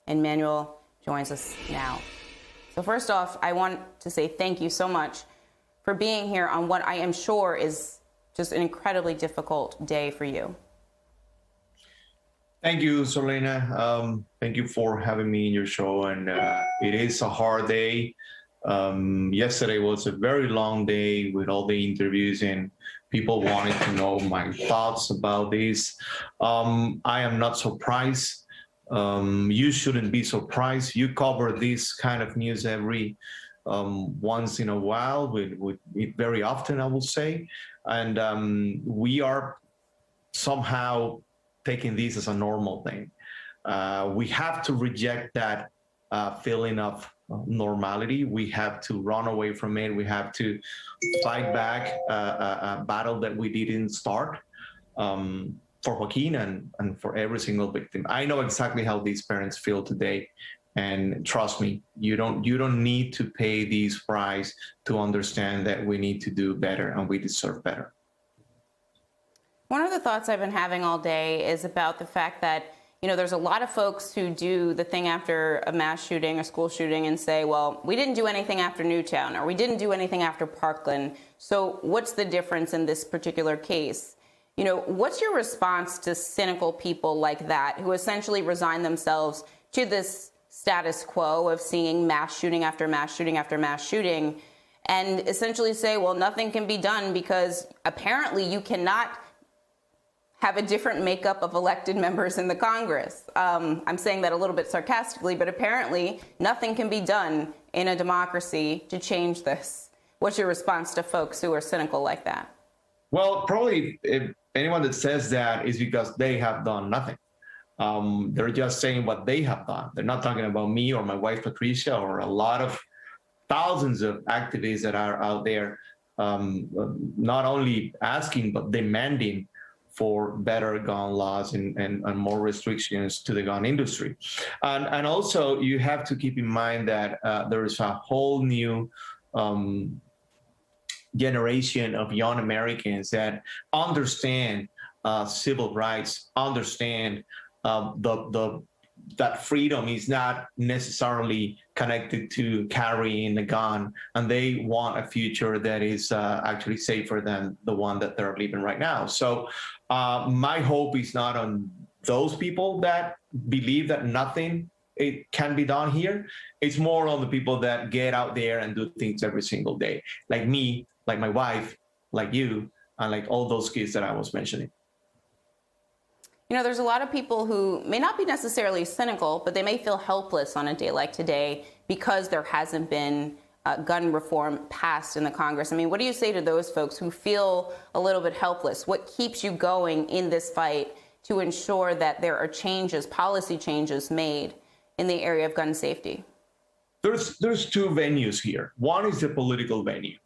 and Manuel joins us now. So first off, I want to say thank you so much for being here on what I am sure is just an incredibly difficult day for you. Thank you, Solena. Thank you for having me in your show. And it is a hard day. Yesterday was a very long day with all the interviews and people wanted to know my thoughts about this. I am not surprised. You shouldn't be surprised. You cover this kind of news every once in a while, with very often, I will say. And we are somehow taking this as a normal thing. We have to reject that feeling of normality. We have to run away from it. We have to fight back a battle that we didn't start for Joaquin and for every single victim. I know exactly how these parents feel today. And trust me, you don't need to pay these price to understand that we need to do better and we deserve better. One of the thoughts I've been having all day is about the fact that, there's a lot of folks who do the thing after a mass shooting, a school shooting, and say, well, we didn't do anything after Newtown, or we didn't do anything after Parkland. So what's the difference in this particular case? What's your response to cynical people like that who essentially resign themselves to this status quo of seeing mass shooting after mass shooting after mass shooting and essentially say, well, nothing can be done because apparently you cannot have a different makeup of elected members in the Congress. I'm saying that a little bit sarcastically, but apparently nothing can be done in a democracy to change this. What's your response to folks who are cynical like that? Well, probably if anyone that says that is because they have done nothing. They're just saying what they have done. They're not talking about me or my wife, Patricia, or a lot of thousands of activists that are out there, not only asking, but demanding for better gun laws and more restrictions to the gun industry. And also you have to keep in mind that there is a whole new generation of young Americans that understand civil rights, understand that freedom is not necessarily connected to carrying a gun, and they want a future that is actually safer than the one that they're living right now. So my hope is not on those people that believe that nothing it can be done here. It's more on the people that get out there and do things every single day, like me, like my wife, like you, and like all those kids that I was mentioning. There's a lot of people who may not be necessarily cynical, but they may feel helpless on a day like today because there hasn't been gun reform passed in the Congress. I mean, what do you say to those folks who feel a little bit helpless? What keeps you going in this fight to ensure that there are changes, policy changes made in the area of gun safety? There's two venues here. One is the political venue.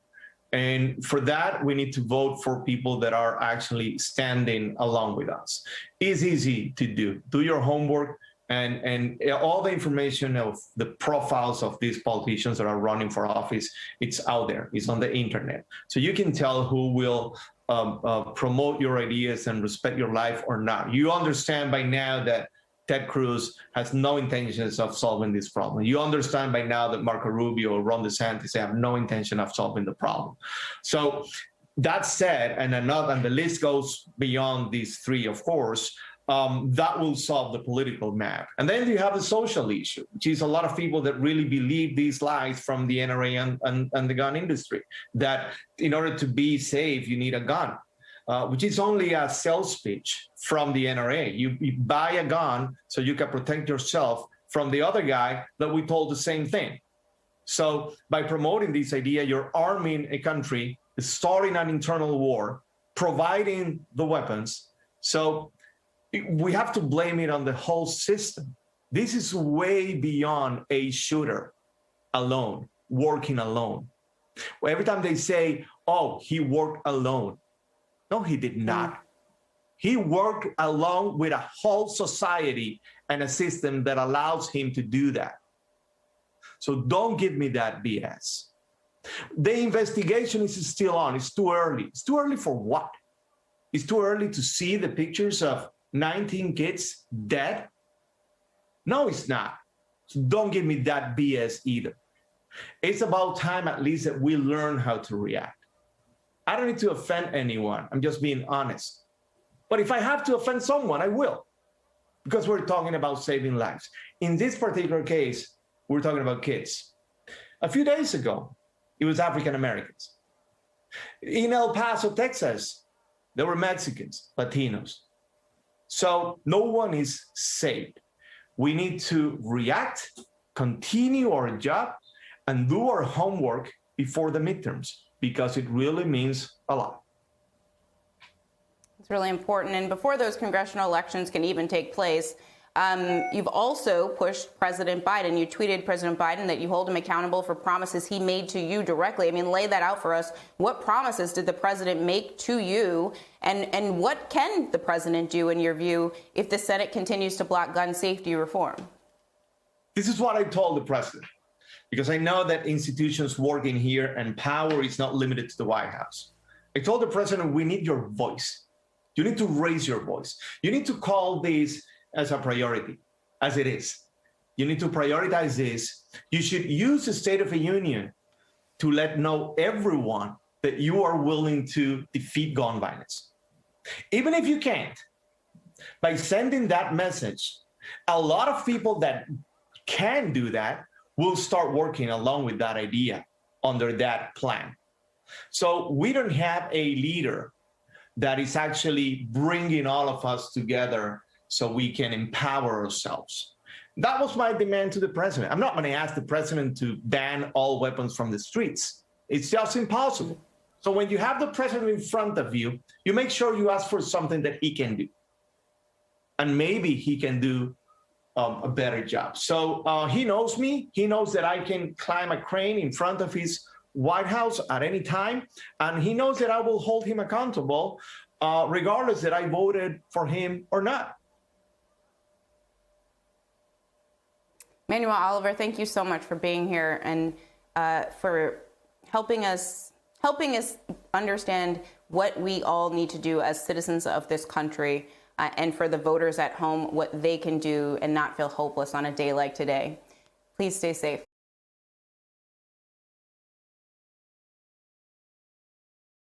And for that, we need to vote for people that are actually standing along with us. It's easy to do. Do your homework, and all the information of the profiles of these politicians that are running for office, it's out there. It's on the internet. So you can tell who will promote your ideas and respect your life or not. You understand by now that Ted Cruz has no intentions of solving this problem. You understand by now that Marco Rubio or Ron DeSantis have no intention of solving the problem. So that said, and the list goes beyond these three, of course, that will solve the political map. And then you have the social issue, which is a lot of people that really believe these lies from the NRA and the gun industry, that in order to be safe, you need a gun. Which is only a sales pitch from the NRA. You buy a gun so you can protect yourself from the other guy that we told the same thing. So by promoting this idea, you're arming a country, starting an internal war, providing the weapons. So we have to blame it on the whole system. This is way beyond a shooter alone, working alone. Every time they say, oh, he worked alone. No, he did not. He worked along with a whole society and a system that allows him to do that. So don't give me that BS. The investigation is still on. It's too early. It's too early for what? It's too early to see the pictures of 19 kids dead? No, it's not. So don't give me that BS either. It's about time at least that we learn how to react. I don't need to offend anyone. I'm just being honest. But if I have to offend someone, I will, because we're talking about saving lives. In this particular case, we're talking about kids. A few days ago, it was African Americans. In El Paso, Texas, there were Mexicans, Latinos. So no one is saved. We need to react, continue our job, and do our homework before the midterms, because it really means a lot. It's really important. And before those congressional elections can even take place, you've also pushed President Biden. You tweeted President Biden that you hold him accountable for promises he made to you directly. I mean, lay that out for us. What promises did the president make to you? And what can the president do, in your view, if the Senate continues to block gun safety reform? This is what I told the president, because I know that institutions work in here and power is not limited to the White House. I told the president, we need your voice. You need to raise your voice. You need to call this as a priority, as it is. You need to prioritize this. You should use the State of the Union to let know everyone that you are willing to defeat gun violence. Even if you can't, by sending that message, a lot of people that can do that will start working along with that idea under that plan. So we don't have a leader that is actually bringing all of us together so we can empower ourselves. That was my demand to the president. I'm not going to ask the president to ban all weapons from the streets. It's just impossible. So when you have the president in front of you, you make sure you ask for something that he can do. And maybe he can do a better job. So he knows me. He knows that I can climb a crane in front of his White House at any time. And he knows that I will hold him accountable regardless that I voted for him or not. Manuel Oliver, thank you so much for being here and for helping us understand what we all need to do as citizens of this country, and for the voters at home, what they can do and not feel hopeless on a day like today. Please stay safe.